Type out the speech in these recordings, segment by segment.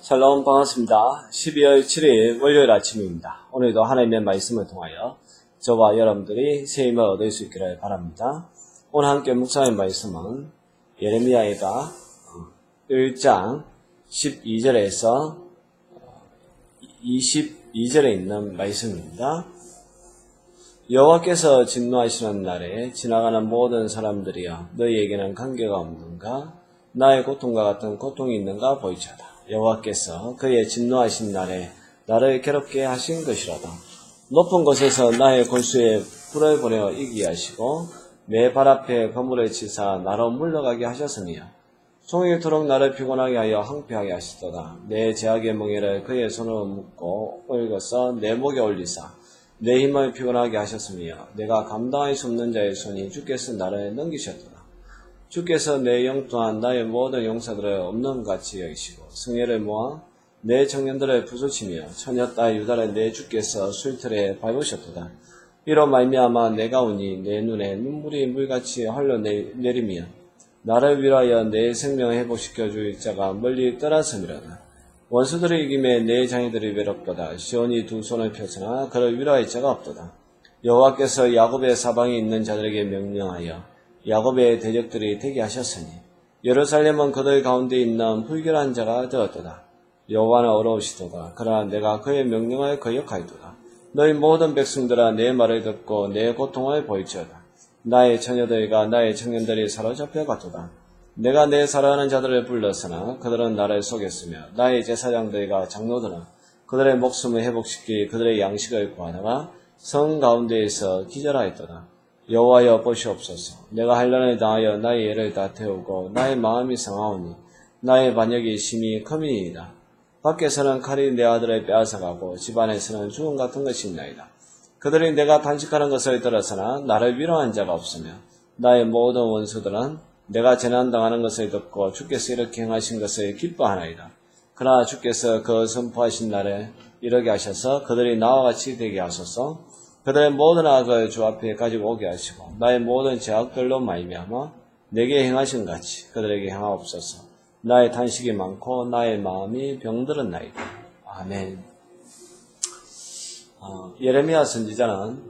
샬롬 반갑습니다. 12월 7일 월요일 아침입니다. 오늘도 하나님의 말씀을 통하여 저와 여러분들이 새 힘을 얻을 수 있기를 바랍니다. 오늘 함께 묵상할 말씀은 예레미야가 1장 12절에서 22절에 있는 말씀입니다. 여호와께서 진노하시는 날에 지나가는 모든 사람들이여 너희에게는 관계가 없는가? 나의 고통과 같은 고통이 있는가 보이자다. 여호와께서 그의 진노하신 날에 나를 괴롭게 하신 것이로다. 높은 곳에서 나의 골수에 불을 보내어 이기게 하시고 내 발 앞에 거물을 치사 나로 물러가게 하셨으니요. 종일토록 나를 피곤하게 하여 황폐하게 하시도다. 내 제약의 멍에를 그의 손으로 묶고 얽어서 내 목에 올리사 내 힘을 피곤하게 하셨으며 내가 감당할 수 없는 자의 손이 주께서 나를 넘기셨도다. 주께서 내 영 또한 나의 모든 용사들을 없는 같이 여기시고 승예를 모아 내 청년들을 부수치며 처녀 딸 유다를 내 주께서 술틀에 밟으셨도다. 이로 말미암아 내가 우니 내 눈에 눈물이 물같이 흘러내리며 나를 위하여 내 생명을 회복시켜 줄 자가 멀리 떠났음이로다. 원수들을 이김에 내 자녀들이 외롭도다. 시온이 두 손을 펴으나 그를 위로할 자가 없도다. 여호와께서 야곱의 사방에 있는 자들에게 명령하여 야곱의 대적들이 되게 하셨으니 예루살렘은 그들 가운데 있는 불결한 자가 되었도다. 여호와는 어려우시도다. 그러나 내가 그의 명령을 거역하였도다. 너희 모든 백성들아 내 말을 듣고 내 고통을 보일지어다. 나의 처녀들과 나의 청년들이 사로잡혀 갔도다. 내가 내 사랑하는 자들을 불렀으나 그들은 나를 속였으며 나의 제사장들과 장로들은 그들의 목숨을 회복시키 그들의 양식을 구하다가 성 가운데에서 기절하였도다. 여호와여 보시옵소서. 내가 환난을 당하여 나의 애를 다 태우고 나의 마음이 상하오니 나의 반역이 심히 크미이다. 밖에서는 칼이 내 아들을 빼앗아가고 집안에서는 죽음 같은 것이 있나이다. 그들이 내가 단식하는 것을 들었으나 나를 위로한 자가 없으며 나의 모든 원수들은 내가 재난당하는 것을 듣고 주께서 이렇게 행하신 것을 기뻐하나이다. 그러나 주께서 그 선포하신 날에 이르게 하셔서 그들이 나와 같이 되게 하소서. 그들의 모든 악을 주 앞에 가지고 오게 하시고 나의 모든 죄악들로 말미암아 내게 행하신 같이 그들에게 행하옵소서. 나의 탄식이 많고 나의 마음이 병들었나이다. 아멘. 예레미야 선지자는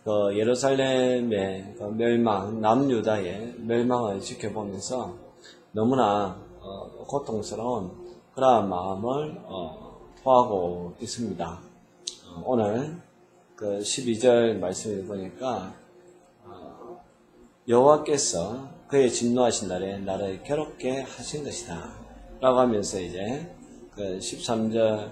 그 예루살렘의 그 멸망, 남유다의 멸망을 지켜보면서 너무나 고통스러운 그러한 마음을 토하고 있습니다. 오늘 그 12절 말씀을 보니까 여호와께서 그의 진노하신 날에 나를 괴롭게 하신 것이다 라고 하면서 이제 그 13절부터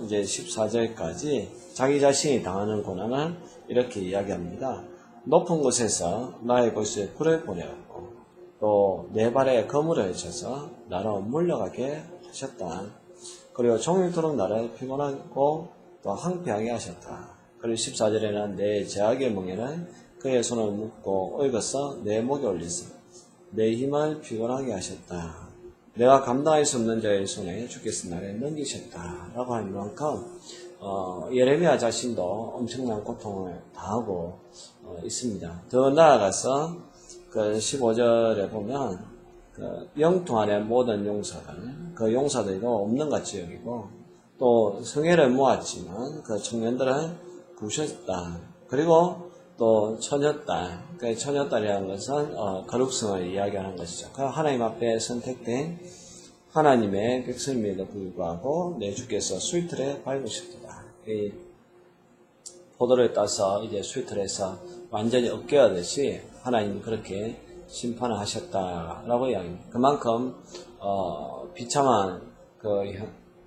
이제 14절까지 자기 자신이 당하는 고난을 이렇게 이야기합니다. 높은 곳에서 나의 골수에 불을 보내었고 또 내 발에 거물을 쳐서 나로 물러가게 하셨다. 그리고 종일토록 나를 피곤하고 또 황폐하게 하셨다. 그리고 14절에는 내 제약의 멍에는 그의 손을 묶고 얽어서 내 목에 올리사 내 힘을 피곤하게 하셨다. 내가 감당할 수 없는 자의 손에 주께서 나를 넘기셨다 라고 하는 만큼 예레미야 자신도 엄청난 고통을 당하고 있습니다. 더 나아가서 그 15절에 보면 그 영통 안의 모든 용사들, 그 용사들도 없는 같이 여기고 또 성애를 모았지만 그 청년들은 부셨다. 그리고 또 처녀딸, 그 처녀딸이라는 것은 거룩성을 이야기하는 것이죠. 그 하나님 앞에 선택된 하나님의 백성임에도 불구하고 내 주께서 술틀에 밟으셨다. 이 포도를 따서 이제 술틀에서 완전히 없게하듯이 하나님이 그렇게 심판을 하셨다라고 이야기합니다. 그만큼 비참한 그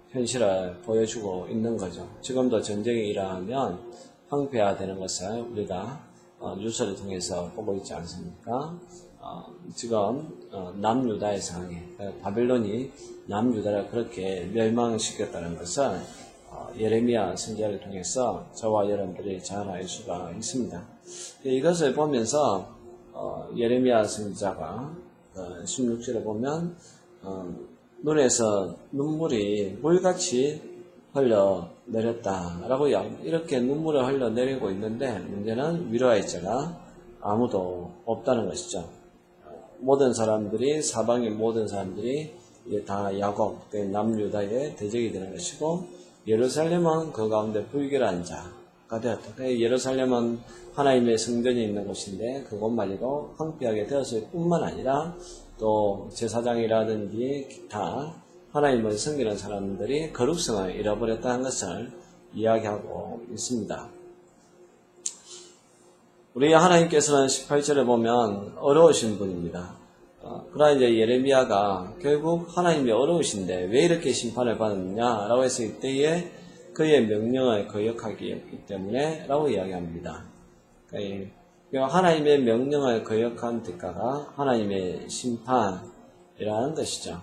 현실을 보여주고 있는 거죠. 지금도 전쟁이 일어나면 황폐화되는 것을 우리가 뉴스를 통해서 보고 있지 않습니까? 지금 남유다의 상황에 바벨론이 남유다를 그렇게 멸망시켰다는 것을 예레미야 선지자를 통해서 저와 여러분들이 잘 알 수가 있습니다. 이것을 보면서 예레미야 선지자가 16절에 보면 눈에서 눈물이 물같이 흘러내렸다라고 이렇게 눈물을 흘러내리고 있는데 문제는 위로할 자가 아무도 없다는 것이죠. 모든 사람들이 사방의 모든 사람들이 이제 다 야곱, 남유다의 대적이 되는 것이고, 예루살렘은 그 가운데 불결한 자가 되었다. 예루살렘은 하나님의 성전이 있는 곳인데 그곳마저도 황폐하게 되었을 뿐만 아니라 또 제사장이라든지 기타 하나님을 섬기는 사람들이 거룩성을 잃어버렸다는 것을 이야기하고 있습니다. 우리 하나님께서는 18절에 보면 어려우신 분입니다. 그러나 이제 예레미야가 결국 하나님이 어려우신데 왜 이렇게 심판을 받느냐라고 했을 때에 그의 명령을 거역하기 때문에 라고 이야기합니다. 그러니까 하나님의 명령을 거역한 대가가 하나님의 심판이라는 것이죠.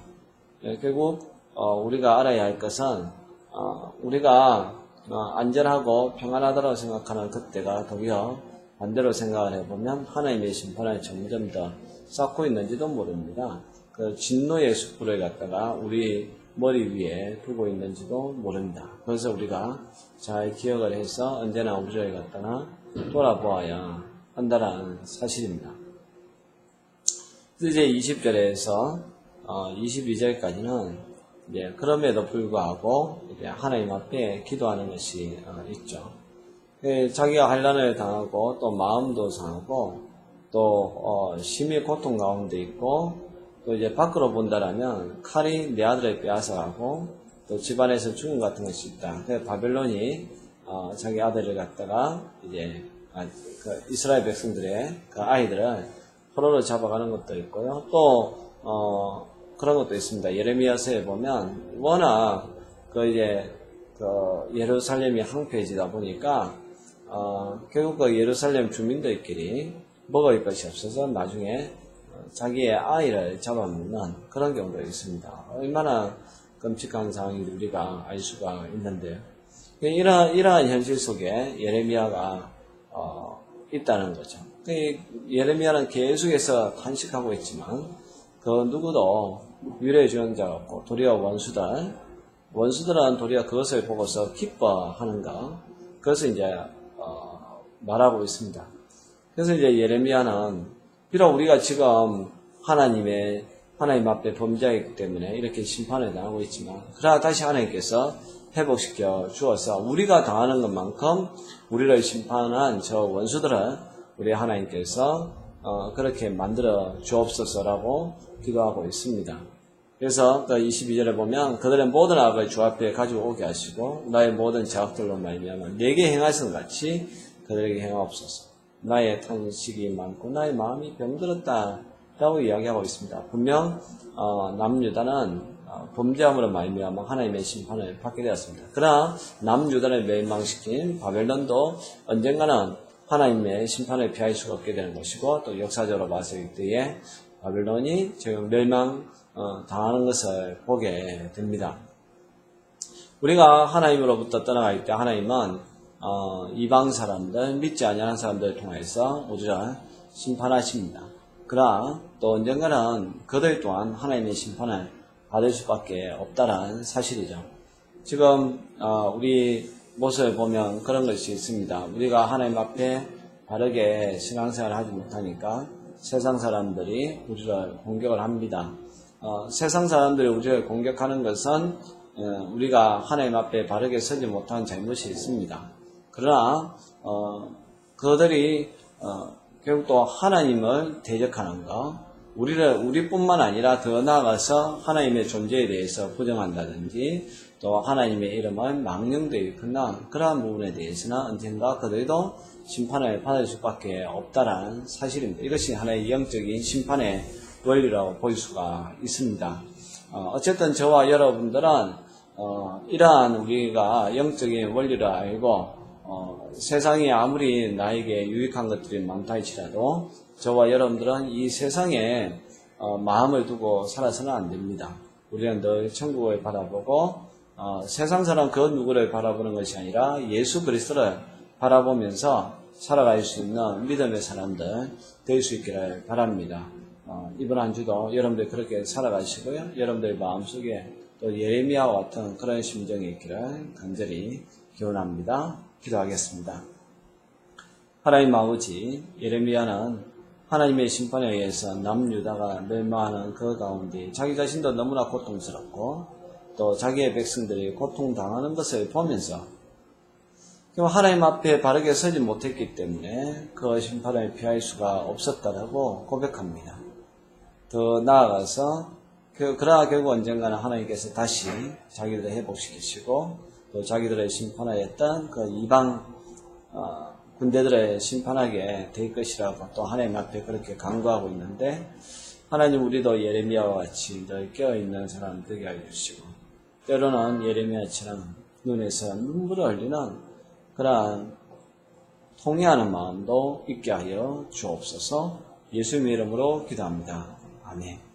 결국 우리가 알아야 할 것은 우리가 안전하고 평안하다고 생각하는 그때가 도리어 반대로 생각을 해보면 하나님의 심판을 점점 더 쌓고 있는지도 모릅니다. 그 진노의 숯불을 갖다가 우리 머리 위에 두고 있는지도 모른다. 그래서 우리가 잘 기억을 해서 언제나 우리를 갖다가 돌아보아야 한다는 사실입니다. 이제 20절에서 22절까지는 이제 그럼에도 불구하고 이제 하나님 앞에 기도하는 것이 있죠. 자기가 환난을 당하고 또 마음도 상하고 또 심히 고통 가운데 있고 또 이제 밖으로 본다라면 칼이 내 아들을 빼앗아가고 또 집안에서 죽음 같은 것이 있다. 그래서 바벨론이 자기 아들을 갖다가 이제 그 이스라엘 백성들의 그 아이들을 포로로 잡아가는 것도 있고요. 또 그런 것도 있습니다. 예레미야서에 보면 워낙 이제 예루살렘이 황폐해지다 보니까 결국 그 예루살렘 주민들끼리 먹을 것이 없어서 나중에 자기의 아이를 잡아먹는 그런 경우도 있습니다. 얼마나 끔찍한 상황인지 우리가 알 수가 있는데요. 이러한 현실 속에 예레미야가 있다는 거죠. 예레미야는 계속해서 탄식하고 있지만 그 누구도 위로해 주는 자가 없고 도리어 원수들은 도리어 그것을 보고서 기뻐하는가 그것을 이제 말하고 있습니다. 그래서 이제 예레미야는 비록 우리가 지금 하나님 앞에 범죄하기 때문에 이렇게 심판을 당하고 있지만 그러나 다시 하나님께서 회복시켜 주어서 우리가 당하는 것만큼 우리를 심판한 저 원수들을 우리 하나님께서 그렇게 만들어 주옵소서라고 기도하고 있습니다. 그래서 22절에 보면 그들의 모든 악을 주 앞에 가지고 오게 하시고 나의 모든 죄악들로 말미암아 내게 행하신 같이 그들에게 행하옵소서. 나의 탄식이 많고 나의 마음이 병들었다 라고 이야기하고 있습니다. 분명 남유다는 범죄함으로 말미암아 하나님의 심판을 받게 되었습니다. 그러나 남유다를 멸망시킨 바벨론도 언젠가는 하나님의 심판을 피할 수가 없게 되는 것이고 또 역사적으로 봤을 때에 바벨론이 지금 당하는 것을 보게 됩니다. 우리가 하나님으로부터 떠나갈 때 하나님은 이방 사람들, 믿지 아니하는 사람들을 통해서 우리를 심판하십니다. 그러나 또 언젠가는 그들 또한 하나님의 심판을 받을 수밖에 없다는 사실이죠. 지금 우리 모습을 보면 그런 것이 있습니다. 우리가 하나님 앞에 바르게 신앙생활을 하지 못하니까 세상 사람들이 우리를 공격을 합니다. 세상 사람들이 우리를 공격하는 것은 우리가 하나님 앞에 바르게 서지 못한 잘못이 있습니다. 그러나 그들이 결국 또 하나님을 대적하는 것, 우리뿐만 아니라 더 나아가서 하나님의 존재에 대해서 부정한다든지 또 하나님의 이름을 망령되이 일컫는 그러한 부분에 대해서는 언젠가 그들도 심판을 받을 수밖에 없다라는 사실입니다. 이것이 하나의 영적인 심판의 원리라고 볼 수가 있습니다. 어쨌든 저와 여러분들은 이러한 우리가 영적인 원리를 알고 세상이 아무리 나에게 유익한 것들이 많다 할지라도 저와 여러분들은 이 세상에 마음을 두고 살아서는 안 됩니다. 우리는 늘 천국을 바라보고 세상 사람 그 누구를 바라보는 것이 아니라 예수 그리스도를 바라보면서 살아갈 수 있는 믿음의 사람들 될 수 있기를 바랍니다. 이번 한 주도 여러분들 그렇게 살아가시고요. 여러분들 마음속에 또 예레미야와 같은 그런 심정이 있기를 간절히 기원합니다. 기도하겠습니다. 하나님 아버지, 예레미야는 하나님의 심판에 의해서 남유다가 멸망하는 그 가운데 자기 자신도 너무나 고통스럽고 또 자기의 백성들이 고통당하는 것을 보면서 하나님 앞에 바르게 서지 못했기 때문에 그 심판을 피할 수가 없었다라고 고백합니다. 더 나아가서 그러나 결국 언젠가는 하나님께서 다시 자기들을 회복시키시고 또 자기들을 심판하였던 그 이방 군대들을 심판하게 될 것이라고 또 하나님 앞에 그렇게 간구하고 있는데, 하나님 우리도 예레미야와 같이 늘 깨어있는 사람 되게 알려주시고 때로는 예레미야처럼 눈에서 눈물을 흘리는 그러한 통회하는 마음도 있게 하여 주옵소서. 예수님의 이름으로 기도합니다. 아멘.